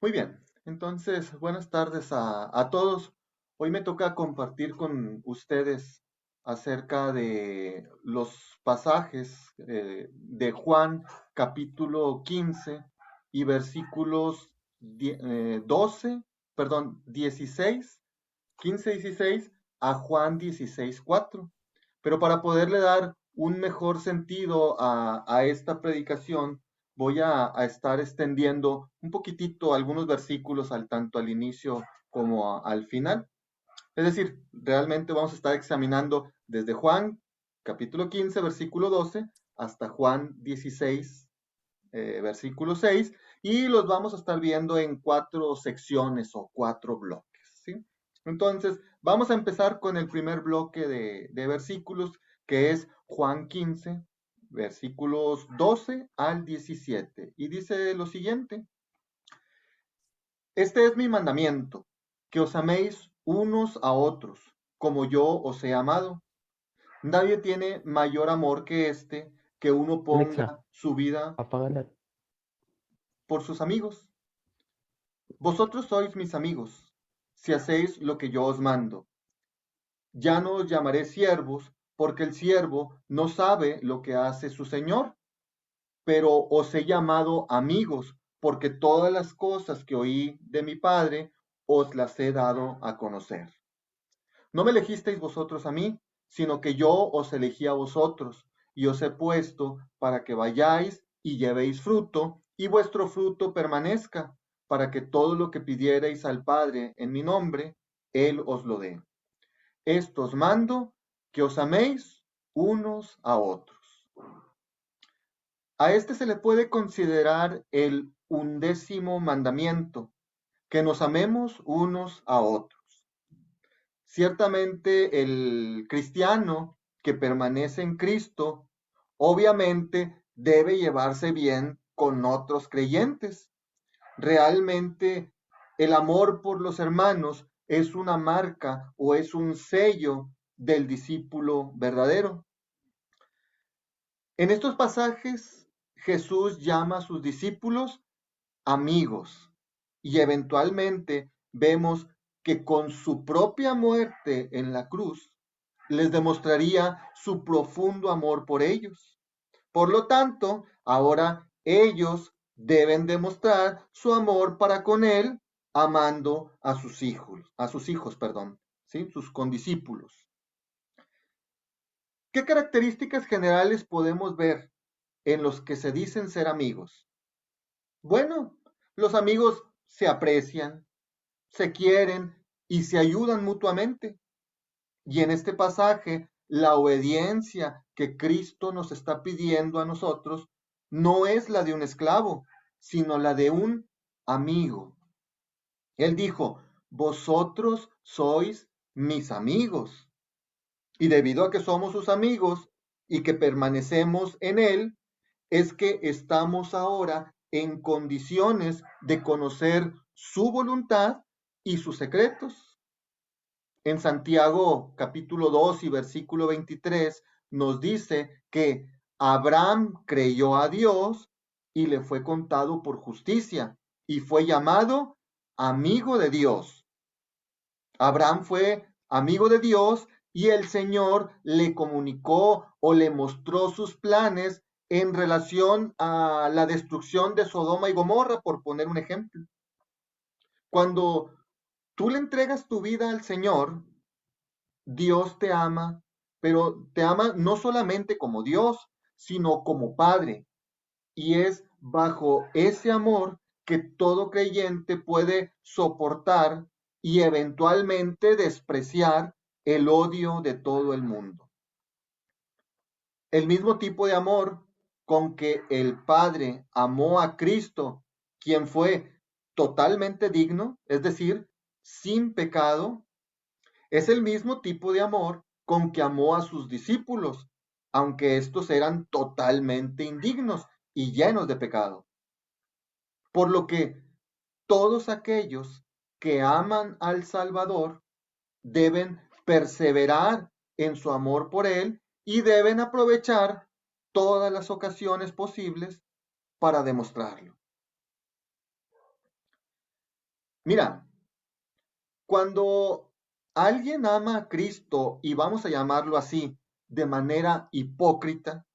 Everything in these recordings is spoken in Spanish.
Muy bien, entonces buenas tardes a todos. Hoy me toca compartir con ustedes acerca de los pasajes de Juan capítulo 15 y versículos 12, perdón, 16, 15, 16 a Juan 16, 4. Pero para poderle dar un mejor sentido a esta predicación, voy a estar extendiendo un poquitito algunos versículos tanto al inicio como al final. Es decir, realmente vamos a estar examinando desde Juan capítulo 15, versículo 12, hasta Juan 16, versículo 6, y los vamos a estar viendo en cuatro secciones o cuatro bloques. ¿Sí? Entonces, vamos a empezar con el primer bloque de versículos, que es Juan 15, versículos 12 al 17. Y dice lo siguiente: Este es mi mandamiento, que os améis unos a otros, como yo os he amado. Nadie tiene mayor amor que este, que uno Alexa, ponga su vida apágala. por sus amigos. Vosotros sois mis amigos, si hacéis lo que yo os mando. Ya no os llamaré siervos, porque el siervo no sabe lo que hace su señor, pero os he llamado amigos, porque todas las cosas que oí de mi Padre os las he dado a conocer. No me elegisteis vosotros a mí, sino que yo os elegí a vosotros, y os he puesto para que vayáis y llevéis fruto, y vuestro fruto permanezca, para que todo lo que pidiereis al Padre en mi nombre, Él os lo dé. Esto os mando, que os améis unos a otros. A este se le puede considerar el undécimo mandamiento, que nos amemos unos a otros. Ciertamente el cristiano que permanece en Cristo, obviamente debe llevarse bien con otros creyentes. Realmente el amor por los hermanos es una marca o es un sello del discípulo verdadero. En estos pasajes Jesús llama a sus discípulos amigos y eventualmente vemos que con su propia muerte en la cruz les demostraría su profundo amor por ellos. Por lo tanto, ahora ellos deben demostrar su amor para con él, amando a sus hijos, perdón, ¿sí? Sus condiscípulos. ¿Qué características generales podemos ver en los que se dicen ser amigos? Bueno, los amigos se aprecian, se quieren y se ayudan mutuamente. Y en este pasaje, la obediencia que Cristo nos está pidiendo a nosotros no es la de un esclavo, sino la de un amigo. Él dijo, vosotros sois mis amigos. Y debido a que somos sus amigos y que permanecemos en Él, es que estamos ahora en condiciones de conocer su voluntad y sus secretos. En Santiago capítulo 2 y versículo 23 nos dice que Abraham creyó a Dios y le fue contado por justicia y fue llamado amigo de Dios. Abraham fue amigo de Dios y el Señor le comunicó o le mostró sus planes en relación a la destrucción de Sodoma y Gomorra, por poner un ejemplo. Cuando tú le entregas tu vida al Señor, Dios te ama, pero te ama no solamente como Dios, sino como Padre. Y es bajo ese amor que todo creyente puede soportar y eventualmente despreciar el odio de todo el mundo. El mismo tipo de amor con que el Padre amó a Cristo, quien fue totalmente digno, es decir, sin pecado, es el mismo tipo de amor con que amó a sus discípulos, aunque estos eran totalmente indignos y llenos de pecado. Por lo que todos aquellos que aman al Salvador deben perseverar en su amor por Él y deben aprovechar todas las ocasiones posibles para demostrarlo. Mira, cuando alguien ama a Cristo, y vamos a llamarlo así, de manera hipócrita,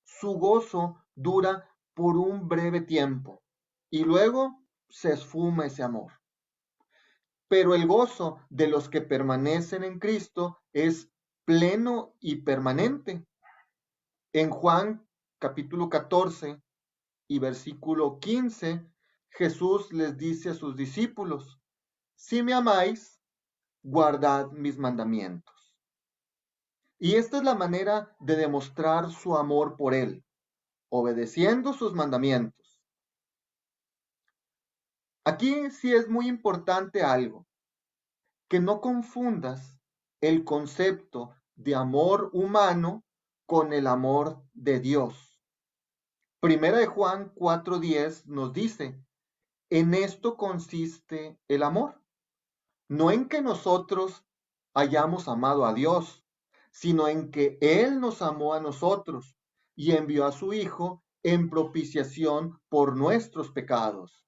su gozo dura por un breve tiempo y luego se esfuma ese amor. Pero el gozo de los que permanecen en Cristo es pleno y permanente. En Juan capítulo 14 y versículo 15, Jesús les dice a sus discípulos, si me amáis, guardad mis mandamientos. Y esta es la manera de demostrar su amor por Él, obedeciendo sus mandamientos. Aquí sí es muy importante algo, que no confundas el concepto de amor humano con el amor de Dios. Primera de Juan 4:10 nos dice, en esto consiste el amor, no en que nosotros hayamos amado a Dios, sino en que Él nos amó a nosotros y envió a su Hijo en propiciación por nuestros pecados.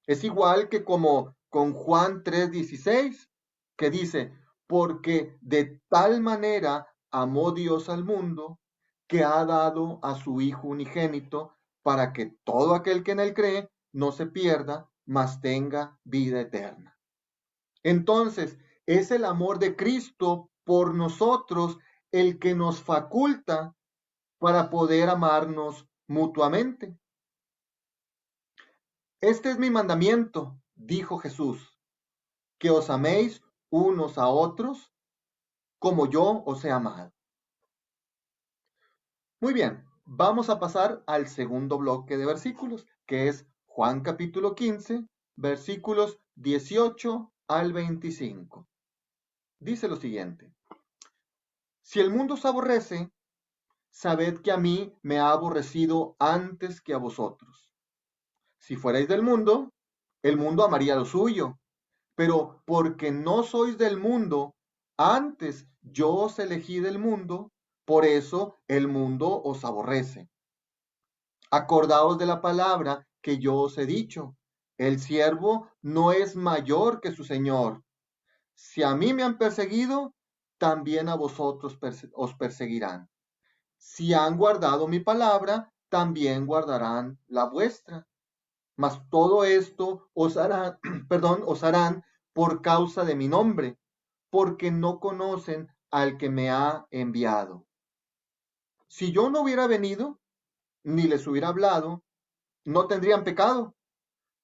Es igual que como con Juan 3:16, que dice, porque de tal manera amó Dios al mundo, que ha dado a su Hijo unigénito, para que todo aquel que en él cree no se pierda, mas tenga vida eterna. Entonces, es el amor de Cristo por nosotros el que nos faculta para poder amarnos mutuamente. Este es mi mandamiento, dijo Jesús, que os améis unos a otros como yo os he amado. Muy bien, vamos a pasar al segundo bloque de versículos, que es Juan capítulo 15, versículos 18 al 25. Dice lo siguiente, si el mundo os aborrece, sabed que a mí me ha aborrecido antes que a vosotros. Si fuerais del mundo, el mundo amaría lo suyo, pero porque no sois del mundo, antes yo os elegí del mundo, por eso el mundo os aborrece. Acordaos de la palabra que yo os he dicho, el siervo no es mayor que su señor. Si a mí me han perseguido, también a vosotros os perseguirán. Si han guardado mi palabra, también guardarán la vuestra. Mas todo esto os harán, os harán por causa de mi nombre, porque no conocen al que me ha enviado. Si yo no hubiera venido, ni les hubiera hablado, no tendrían pecado,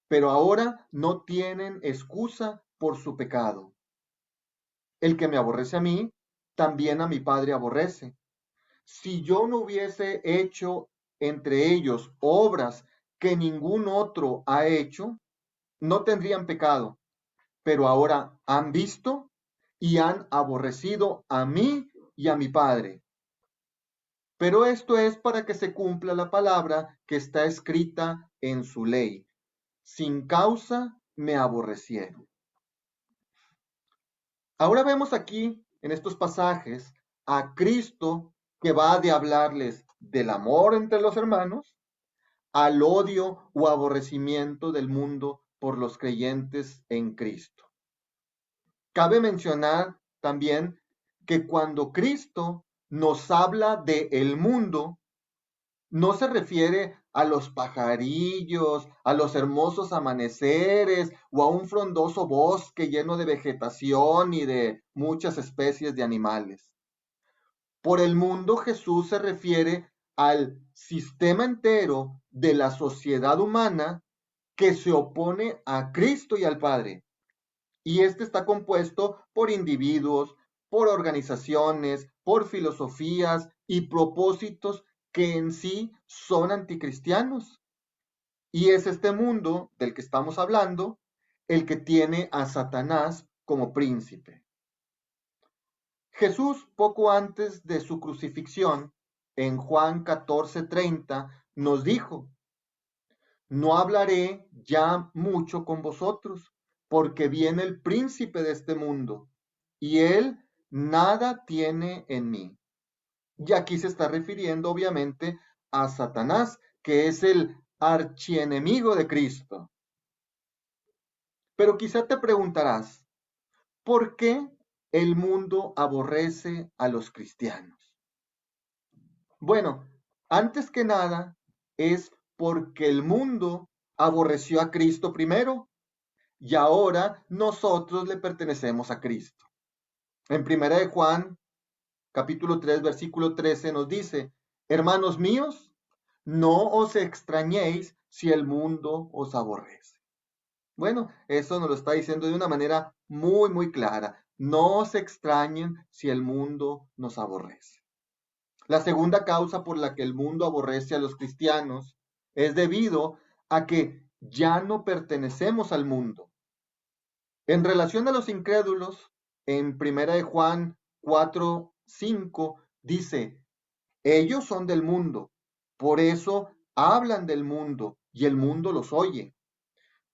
pero ahora no tienen excusa por su pecado. El que me aborrece a mí, también a mi Padre aborrece. Si yo no hubiese hecho entre ellos obras que ningún otro ha hecho, no tendrían pecado, pero ahora han visto y han aborrecido a mí y a mi Padre. Pero esto es para que se cumpla la palabra que está escrita en su ley. Sin causa me aborrecieron. Ahora vemos aquí, en estos pasajes, a Cristo que va de hablarles del amor entre los hermanos al odio o aborrecimiento del mundo por los creyentes en Cristo. Cabe mencionar también que cuando Cristo nos habla de el mundo, no se refiere a los pajarillos, a los hermosos amaneceres o a un frondoso bosque lleno de vegetación y de muchas especies de animales. Por el mundo Jesús se refiere al sistema entero de la sociedad humana que se opone a Cristo y al Padre. Y este está compuesto por individuos, por organizaciones, por filosofías y propósitos que en sí son anticristianos. Y es este mundo del que estamos hablando el que tiene a Satanás como príncipe. Jesús, poco antes de su crucifixión, en Juan 14:30, nos dijo, no hablaré ya mucho con vosotros, porque viene el príncipe de este mundo, y él nada tiene en mí. Y aquí se está refiriendo obviamente a Satanás, que es el archienemigo de Cristo. Pero quizá te preguntarás, ¿por qué el mundo aborrece a los cristianos? Bueno, antes que nada es porque el mundo aborreció a Cristo primero y ahora nosotros le pertenecemos a Cristo. En primera de Juan, capítulo 3, versículo 13 nos dice, hermanos míos, no os extrañéis si el mundo os aborrece. Bueno, eso nos lo está diciendo de una manera muy clara. No se extrañen si el mundo nos aborrece. La segunda causa por la que el mundo aborrece a los cristianos es debido a que ya no pertenecemos al mundo. En relación a los incrédulos, en primera de Juan 4:5 dice, ellos son del mundo, por eso hablan del mundo y el mundo los oye.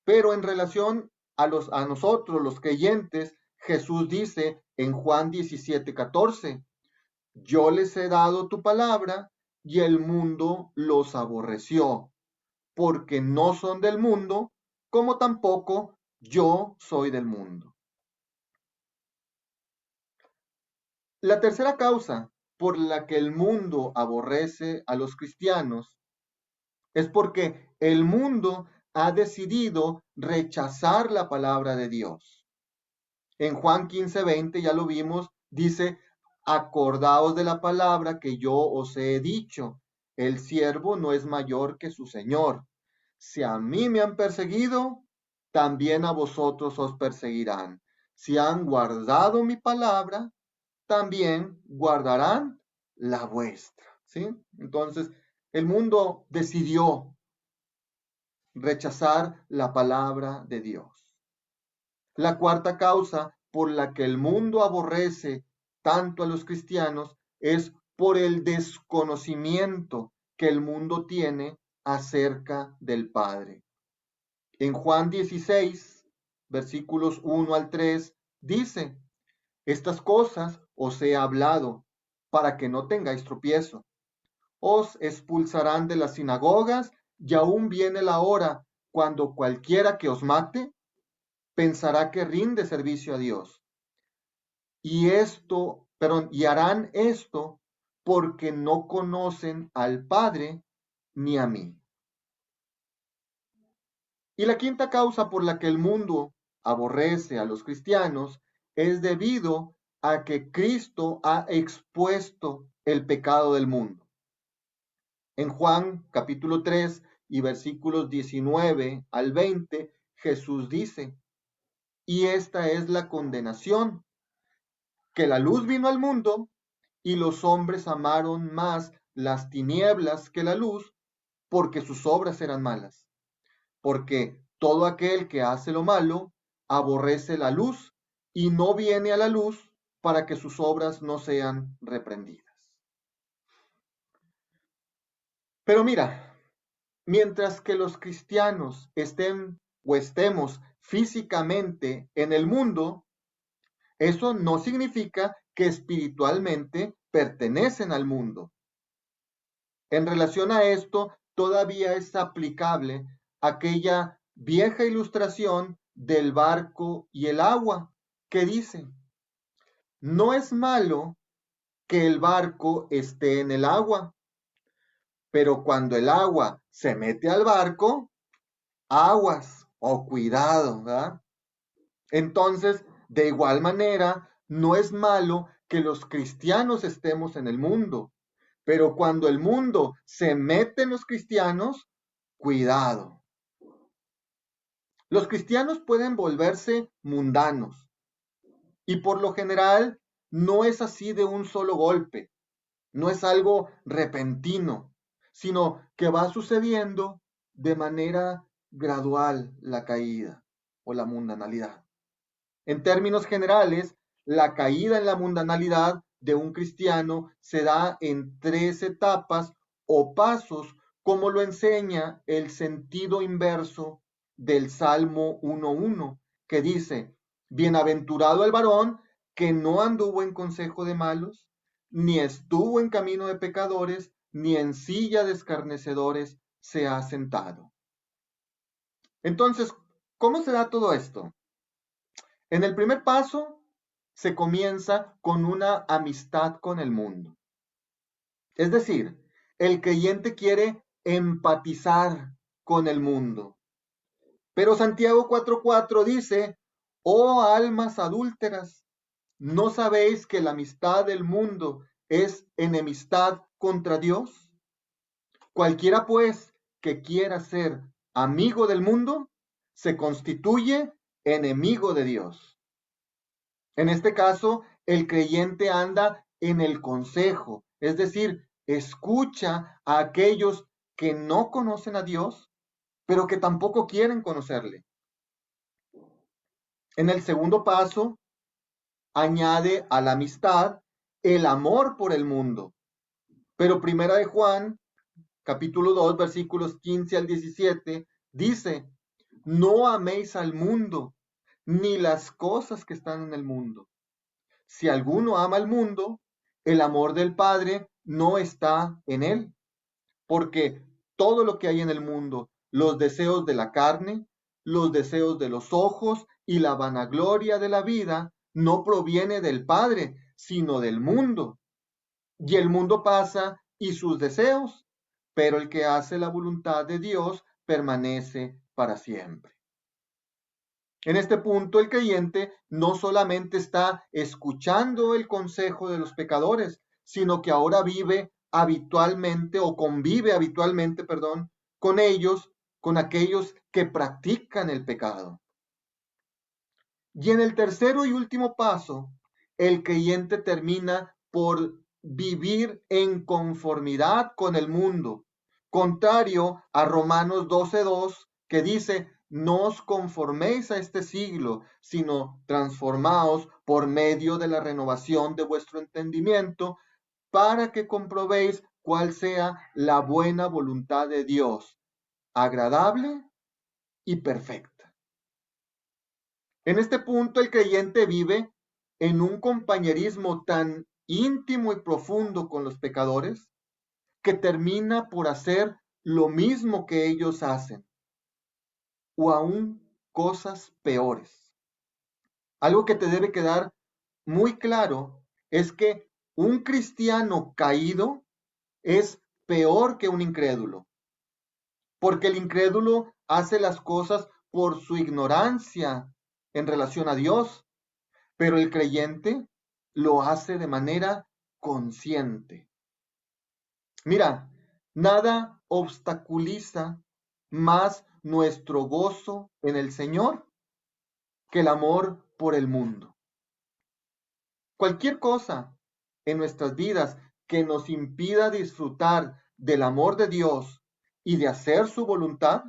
Pero en relación a nosotros, los creyentes, Jesús dice en Juan 17:14, yo les he dado tu palabra y el mundo los aborreció, porque no son del mundo, como tampoco yo soy del mundo. La tercera causa por la que el mundo aborrece a los cristianos es porque el mundo ha decidido rechazar la palabra de Dios. En Juan 15:20 ya lo vimos, dice, acordaos de la palabra que yo os he dicho, el siervo no es mayor que su señor. Si a mí me han perseguido, también a vosotros os perseguirán. Si han guardado mi palabra, también guardarán la vuestra. ¿Sí? Entonces, el mundo decidió rechazar la palabra de Dios. La cuarta causa por la que el mundo aborrece tanto a los cristianos es por el desconocimiento que el mundo tiene acerca del Padre. En Juan 16, versículos 1 al 3, dice, estas cosas os he hablado para que no tengáis tropiezo. Os expulsarán de las sinagogas y aún viene la hora cuando cualquiera que os mate pensará que rinde servicio a Dios. Y harán esto porque no conocen al Padre ni a mí. Y la quinta causa por la que el mundo aborrece a los cristianos es debido a que Cristo ha expuesto el pecado del mundo. En Juan capítulo 3 y versículos 19 al 20, Jesús dice, y esta es la condenación, que la luz vino al mundo y los hombres amaron más las tinieblas que la luz porque sus obras eran malas. Porque todo aquel que hace lo malo aborrece la luz y no viene a la luz para que sus obras no sean reprendidas. Pero mira, mientras que los cristianos estén o estemos físicamente en el mundo, eso no significa que espiritualmente pertenecen al mundo. En relación a esto, todavía es aplicable aquella vieja ilustración del barco y el agua, que dice, no es malo que el barco esté en el agua, pero cuando el agua se mete al barco, aguas o cuidado, ¿verdad? Entonces, de igual manera, no es malo que los cristianos estemos en el mundo, pero cuando el mundo se mete en los cristianos, cuidado. Los cristianos pueden volverse mundanos y por lo general no es así de un solo golpe, no es algo repentino, sino que va sucediendo de manera gradual la caída o la mundanalidad. En términos generales, la caída en la mundanalidad de un cristiano se da en tres etapas o pasos, como lo enseña el sentido inverso del Salmo 1:1, que dice, bienaventurado el varón que no anduvo en consejo de malos, ni estuvo en camino de pecadores, ni en silla de escarnecedores se ha sentado. Entonces, ¿Cómo se da todo esto? En el primer paso se comienza con una amistad con el mundo. Es decir, el creyente quiere empatizar con el mundo. Pero Santiago 4:4 dice, oh almas adúlteras, ¿no sabéis que la amistad del mundo es enemistad contra Dios? Cualquiera pues que quiera ser amigo del mundo, se constituye enemigo de Dios. En este caso, el creyente anda en el consejo, es decir, escucha a aquellos que no conocen a Dios, pero que tampoco quieren conocerle. En el segundo paso, añade a la amistad el amor por el mundo. Pero primera de Juan, capítulo 2, versículos 15 al 17, dice, no améis al mundo, ni las cosas que están en el mundo. Si alguno ama al mundo, el amor del Padre no está en él, porque todo lo que hay en el mundo, los deseos de la carne, los deseos de los ojos y la vanagloria de la vida, no proviene del Padre, sino del mundo. Y el mundo pasa y sus deseos, pero el que hace la voluntad de Dios permanece para siempre. En este punto, el creyente no solamente está escuchando el consejo de los pecadores, sino que ahora vive habitualmente o convive habitualmente, perdón, con ellos, con aquellos que practican el pecado. Y en el tercero y último paso, el creyente termina por vivir en conformidad con el mundo, contrario a Romanos 12:2, que dice, no os conforméis a este siglo, sino transformaos por medio de la renovación de vuestro entendimiento, para que comprobéis cuál sea la buena voluntad de Dios, agradable y perfecta. En este punto el creyente vive en un compañerismo tan íntimo y profundo con los pecadores que termina por hacer lo mismo que ellos hacen, o aún cosas peores. Algo que te debe quedar muy claro es que un cristiano caído es peor que un incrédulo, porque el incrédulo hace las cosas por su ignorancia en relación a Dios, pero el creyente lo hace de manera consciente. Mira, nada obstaculiza más nuestro gozo en el Señor que el amor por el mundo. Cualquier cosa en nuestras vidas que nos impida disfrutar del amor de Dios y de hacer su voluntad,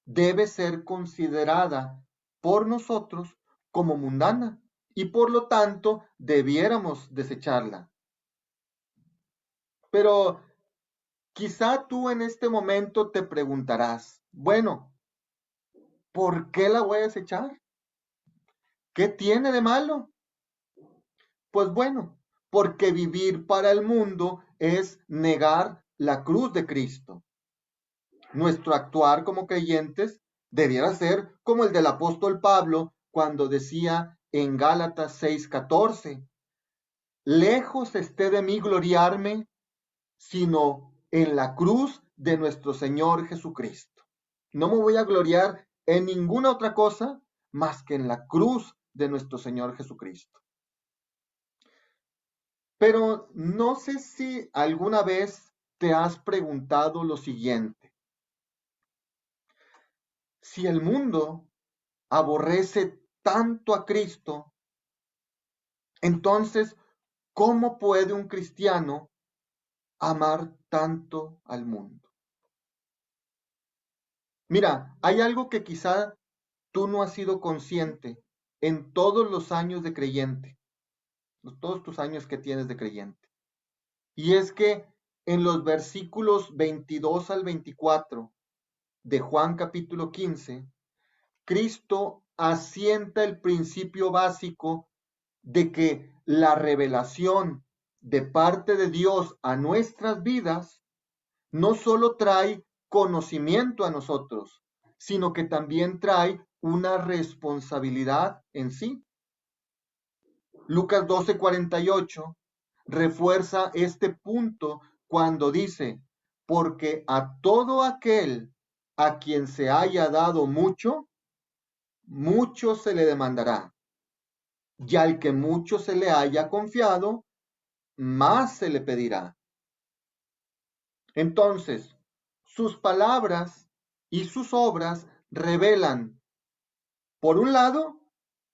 debe ser considerada por nosotros como mundana y por lo tanto debiéramos desecharla. Pero quizá tú en este momento te preguntarás, bueno, ¿por qué la voy a desechar? ¿Qué tiene de malo? Pues bueno, porque vivir para el mundo es negar la cruz de Cristo. Nuestro actuar como creyentes debiera ser como el del apóstol Pablo cuando decía en Gálatas 6:14, lejos esté de mí gloriarme, sino en la cruz de nuestro Señor Jesucristo. No me voy a gloriar en ninguna otra cosa más que en la cruz de nuestro Señor Jesucristo. Pero no sé si alguna vez te has preguntado lo siguiente. Si el mundo aborrece tanto a Cristo, entonces, ¿cómo puede un cristiano amar tanto al mundo? Mira, hay algo que quizá tú no has sido consciente en todos los años de creyente, todos tus años que tienes de creyente. Y es que en los versículos 22 al 24 de Juan capítulo 15, Cristo asienta el principio básico de que la revelación de parte de Dios a nuestras vidas no solo trae conocimiento a nosotros, sino que también trae una responsabilidad en sí. Lucas 12:48 refuerza este punto cuando dice, porque a todo aquel a quien se haya dado mucho, mucho se le demandará. Y al que mucho se le haya confiado, más se le pedirá. Entonces, sus palabras y sus obras revelan, por un lado,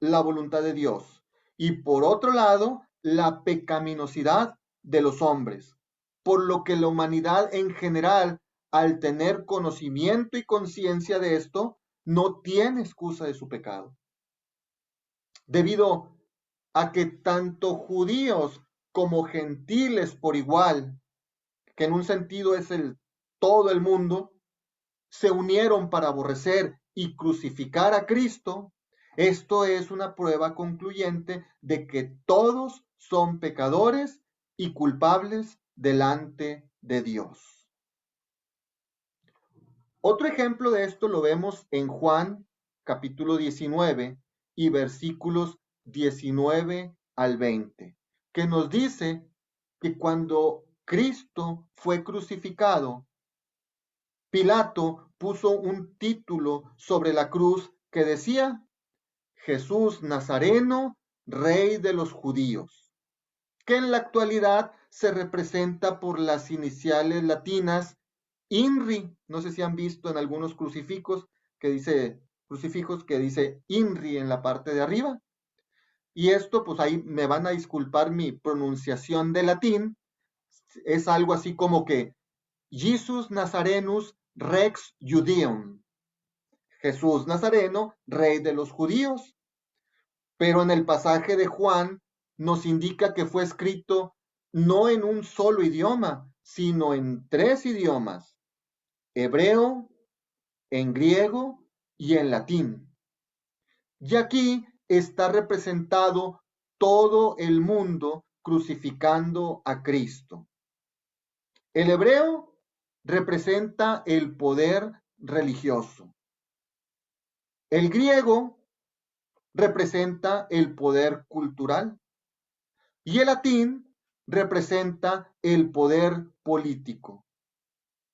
la voluntad de Dios y por otro lado, la pecaminosidad de los hombres, por lo que la humanidad en general, al tener conocimiento y conciencia de esto, no tiene excusa de su pecado. Debido a que tanto judíos como gentiles por igual, que en un sentido es todo el mundo, se unieron para aborrecer y crucificar a Cristo, esto es una prueba concluyente de que todos son pecadores y culpables delante de Dios. Otro ejemplo de esto lo vemos en Juan capítulo 19 y versículos 19 al 20, que nos dice que cuando Cristo fue crucificado, Pilato puso un título sobre la cruz que decía, Jesús Nazareno, Rey de los Judíos, que en la actualidad se representa por las iniciales latinas INRI. No sé si han visto en algunos crucifijos que dice INRI en la parte de arriba. Y esto, pues ahí me van a disculpar mi pronunciación de latín, es algo así como que Jesus Nazarenus Rex Judeum, Jesús Nazareno, rey de los judíos. Pero en el pasaje de Juan nos indica que fue escrito no en un solo idioma, sino en 3 idiomas, hebreo, en griego y en latín. Y aquí está representado todo el mundo crucificando a Cristo. El hebreo representa el poder religioso. El griego representa el poder cultural y el latín representa el poder político.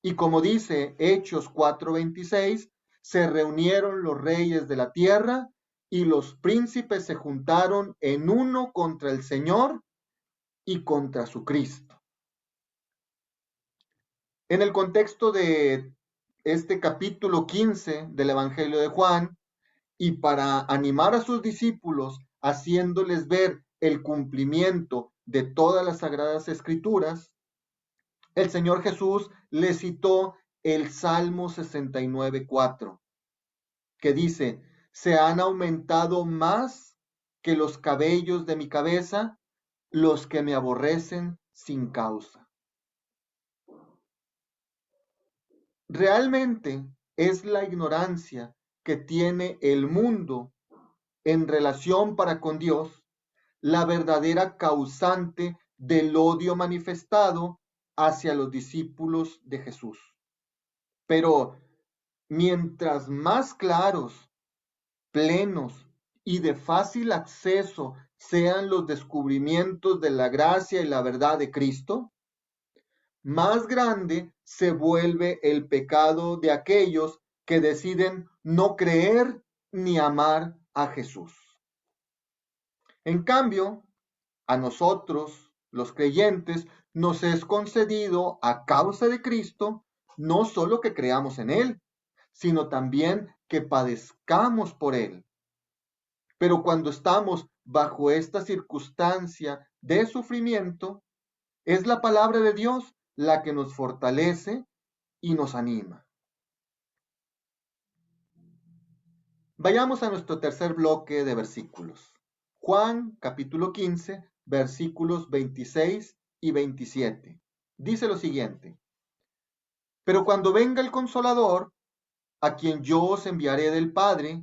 Y como dice Hechos 4:26, se reunieron los reyes de la tierra y los príncipes se juntaron en uno contra el Señor y contra su Cristo. En el contexto de este capítulo 15 del Evangelio de Juan, y para animar a sus discípulos, haciéndoles ver el cumplimiento de todas las sagradas escrituras, el Señor Jesús les citó el Salmo 69:4, que dice, se han aumentado más que los cabellos de mi cabeza los que me aborrecen sin causa. Realmente es la ignorancia que tiene el mundo en relación para con Dios la verdadera causante del odio manifestado hacia los discípulos de Jesús. Pero mientras más claros, plenos y de fácil acceso sean los descubrimientos de la gracia y la verdad de Cristo, más grande se vuelve el pecado de aquellos que deciden no creer ni amar a Jesús. En cambio, a nosotros, los creyentes, nos es concedido a causa de Cristo no solo que creamos en Él, sino también que padezcamos por Él. Pero cuando estamos bajo esta circunstancia de sufrimiento, es la palabra de Dios la que nos fortalece y nos anima. Vayamos a nuestro tercer bloque de versículos. Juan capítulo 15, versículos 26 y 27. Dice lo siguiente: pero cuando venga el Consolador, a quien yo os enviaré del Padre,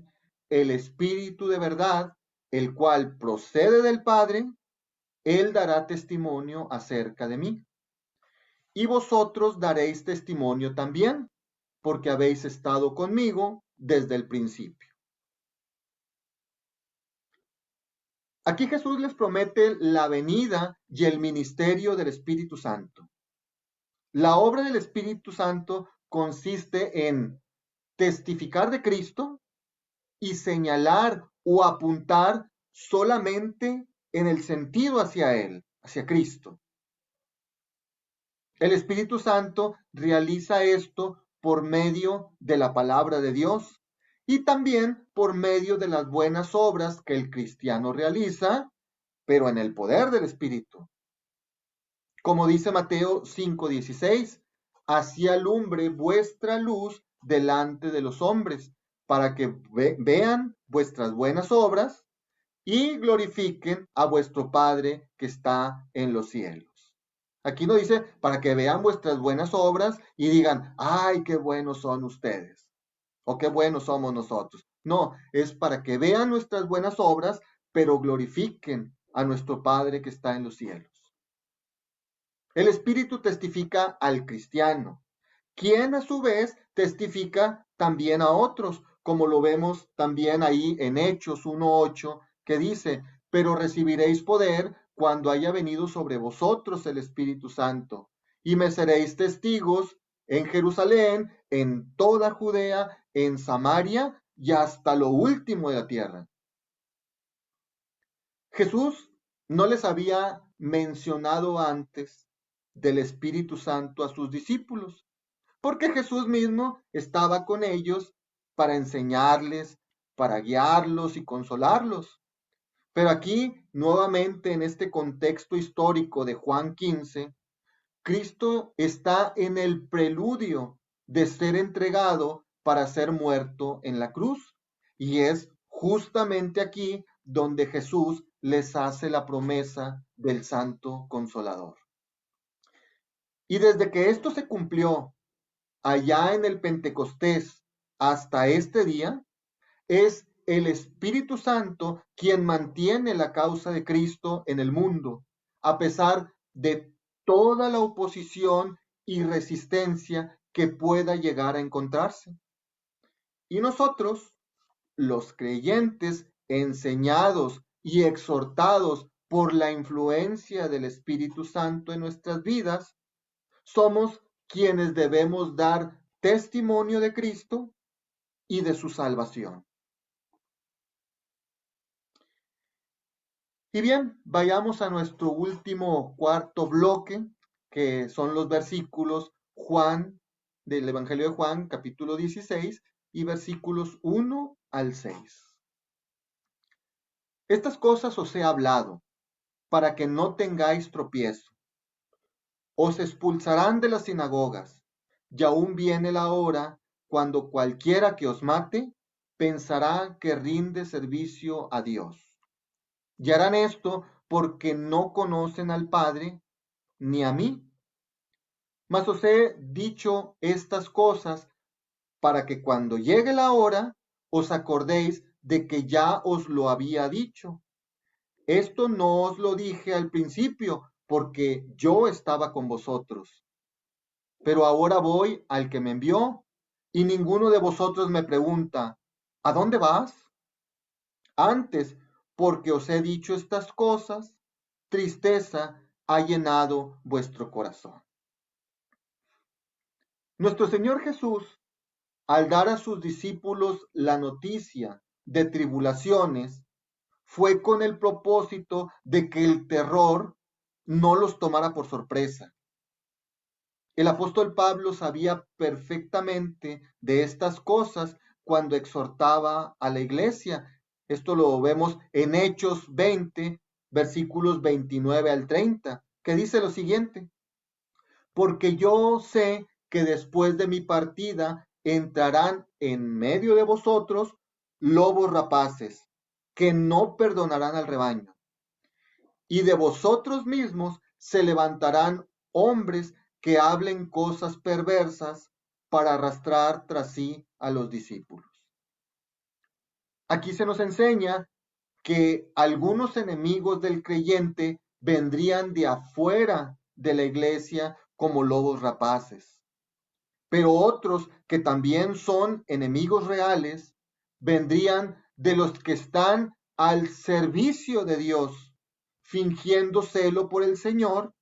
el Espíritu de verdad, el cual procede del Padre, él dará testimonio acerca de mí. Y vosotros daréis testimonio también, porque habéis estado conmigo desde el principio. Aquí Jesús les promete la venida y el ministerio del Espíritu Santo. La obra del Espíritu Santo consiste en testificar de Cristo y señalar o apuntar solamente en el sentido hacia Él, hacia Cristo. El Espíritu Santo realiza esto por medio de la palabra de Dios y también por medio de las buenas obras que el cristiano realiza, pero en el poder del Espíritu. Como dice Mateo 5:16, así alumbre vuestra luz delante de los hombres, para que vean vuestras buenas obras y glorifiquen a vuestro Padre que está en los cielos. Aquí no dice para que vean vuestras buenas obras y digan, ay, qué buenos son ustedes o qué buenos somos nosotros. No, es para que vean nuestras buenas obras, pero glorifiquen a nuestro Padre que está en los cielos. El Espíritu testifica al cristiano, quien a su vez testifica también a otros, como lo vemos también ahí en Hechos 1:8, que dice, pero recibiréis poder cuando haya venido sobre vosotros el Espíritu Santo, y me seréis testigos en Jerusalén, en toda Judea, en Samaria y hasta lo último de la tierra. Jesús no les había mencionado antes del Espíritu Santo a sus discípulos, porque Jesús mismo estaba con ellos para enseñarles, para guiarlos y consolarlos. Pero aquí, nuevamente en este contexto histórico de Juan 15, Cristo está en el preludio de ser entregado para ser muerto en la cruz. Y es justamente aquí donde Jesús les hace la promesa del Santo Consolador. Y desde que esto se cumplió allá en el Pentecostés hasta este día, es el Espíritu Santo quien mantiene la causa de Cristo en el mundo, a pesar de toda la oposición y resistencia que pueda llegar a encontrarse. Y nosotros, los creyentes, enseñados y exhortados por la influencia del Espíritu Santo en nuestras vidas, somos quienes debemos dar testimonio de Cristo y de su salvación. Y bien, vayamos a nuestro último cuarto bloque, que son los versículos Juan, del Evangelio de Juan, capítulo 16, y versículos 1 al 6. Estas cosas os he hablado, para que no tengáis tropiezo. Os expulsarán de las sinagogas, y aún viene la hora cuando cualquiera que os mate pensará que rinde servicio a Dios. Y harán esto porque no conocen al Padre ni a mí. Mas os he dicho estas cosas para que cuando llegue la hora os acordéis de que ya os lo había dicho. Esto no os lo dije al principio porque yo estaba con vosotros. Pero ahora voy al que me envió y ninguno de vosotros me pregunta, ¿a dónde vas? Antes, porque os he dicho estas cosas, tristeza ha llenado vuestro corazón. Nuestro Señor Jesús, al dar a sus discípulos la noticia de tribulaciones, fue con el propósito de que el terror no los tomara por sorpresa. El apóstol Pablo sabía perfectamente de estas cosas cuando exhortaba a la iglesia. Esto lo vemos en Hechos 20, versículos 29 al 30, que dice lo siguiente: porque yo sé que después de mi partida entrarán en medio de vosotros lobos rapaces, que no perdonarán al rebaño. Y de vosotros mismos se levantarán hombres que hablen cosas perversas para arrastrar tras sí a los discípulos. Aquí se nos enseña que algunos enemigos del creyente vendrían de afuera de la iglesia como lobos rapaces. Pero otros que también son enemigos reales vendrían de los que están al servicio de Dios, fingiendo celo por el Señor,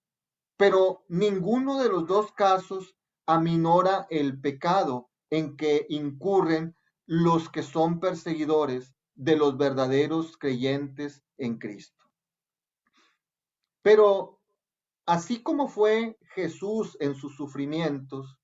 pero ninguno de los dos casos aminora el pecado en que incurren los que son perseguidores de los verdaderos creyentes en Cristo. Pero así como fue Jesús en sus sufrimientos,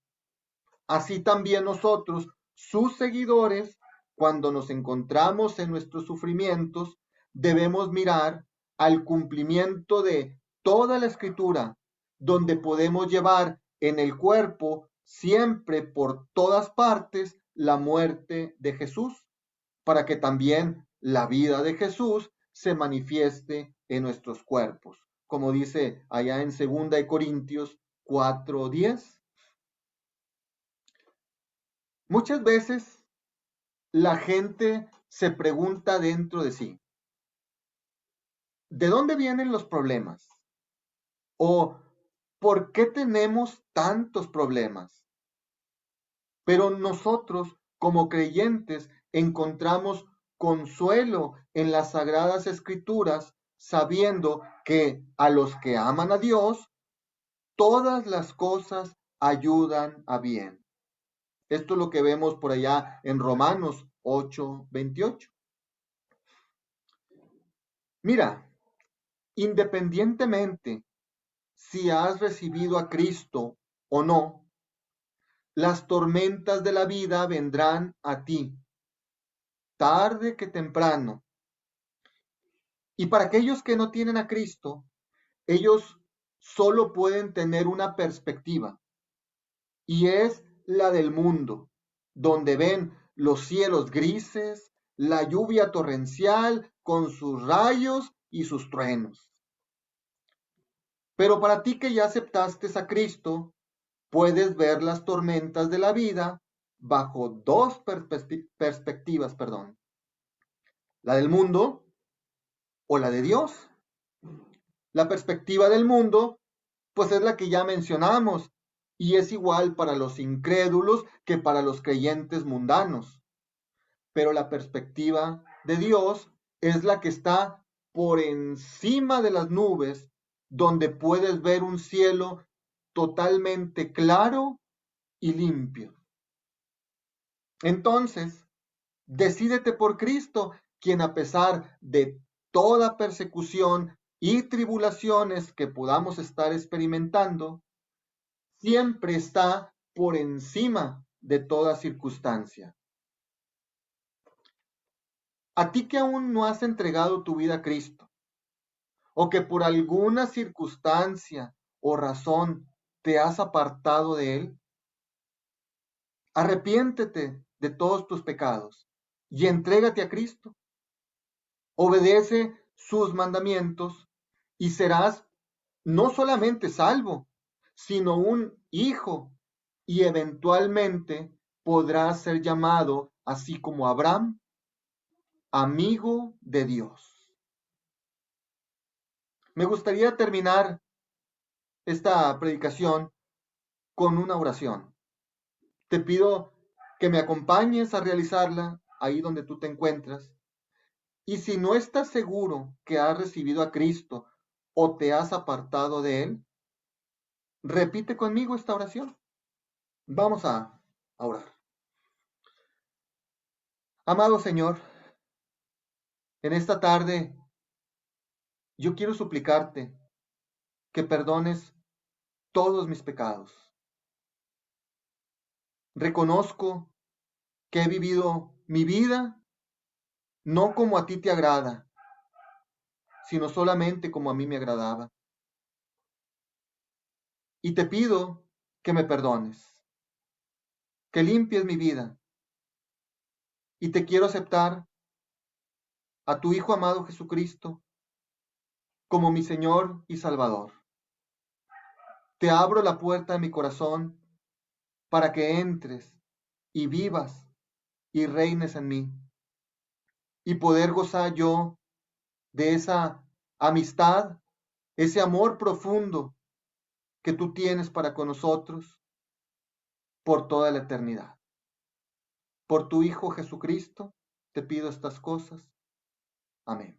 así también nosotros, sus seguidores, cuando nos encontramos en nuestros sufrimientos, debemos mirar al cumplimiento de toda la escritura, donde podemos llevar en el cuerpo siempre por todas partes la muerte de Jesús, para que también la vida de Jesús se manifieste en nuestros cuerpos, como dice allá en 2 Corintios 4:10. Muchas veces la gente se pregunta dentro de sí, ¿de dónde vienen los problemas? ¿O por qué tenemos tantos problemas? Pero nosotros, como creyentes, encontramos consuelo en las sagradas escrituras, sabiendo que a los que aman a Dios, todas las cosas ayudan a bien. Esto es lo que vemos por allá en Romanos 8:28. Mira, independientemente si has recibido a Cristo o no, las tormentas de la vida vendrán a ti, tarde que temprano. Y para aquellos que no tienen a Cristo, ellos solo pueden tener una perspectiva, y es la del mundo, donde ven los cielos grises, la lluvia torrencial con sus rayos y sus truenos. Pero para ti que ya aceptaste a Cristo, puedes ver las tormentas de la vida bajo dos perspectivas, la del mundo o la de Dios. La perspectiva del mundo, pues es la que ya mencionamos, y es igual para los incrédulos que para los creyentes mundanos. Pero la perspectiva de Dios es la que está por encima de las nubes, donde puedes ver un cielo totalmente claro y limpio. Entonces, decídete por Cristo, quien a pesar de toda persecución y tribulaciones que podamos estar experimentando, siempre está por encima de toda circunstancia. A ti que aún no has entregado tu vida a Cristo, o que por alguna circunstancia o razón te has apartado de Él, arrepiéntete de todos tus pecados y entrégate a Cristo. Obedece sus mandamientos y serás no solamente salvo, sino un hijo, y eventualmente podrás ser llamado, así como Abraham, amigo de Dios. Me gustaría terminar esta predicación con una oración. Te pido que me acompañes a realizarla ahí donde tú te encuentras. Y si no estás seguro que has recibido a Cristo o te has apartado de Él, repite conmigo esta oración. Vamos a orar. Amado Señor, en esta tarde yo quiero suplicarte que perdones todos mis pecados. Reconozco que he vivido mi vida no como a ti te agrada, sino solamente como a mí me agradaba. Y te pido que me perdones, que limpies mi vida. Y te quiero aceptar a tu Hijo amado Jesucristo como mi Señor y Salvador. Te abro la puerta de mi corazón para que entres y vivas y reines en mí, y poder gozar yo de esa amistad, ese amor profundo que tú tienes para con nosotros, por toda la eternidad. Por tu Hijo Jesucristo, te pido estas cosas. Amén.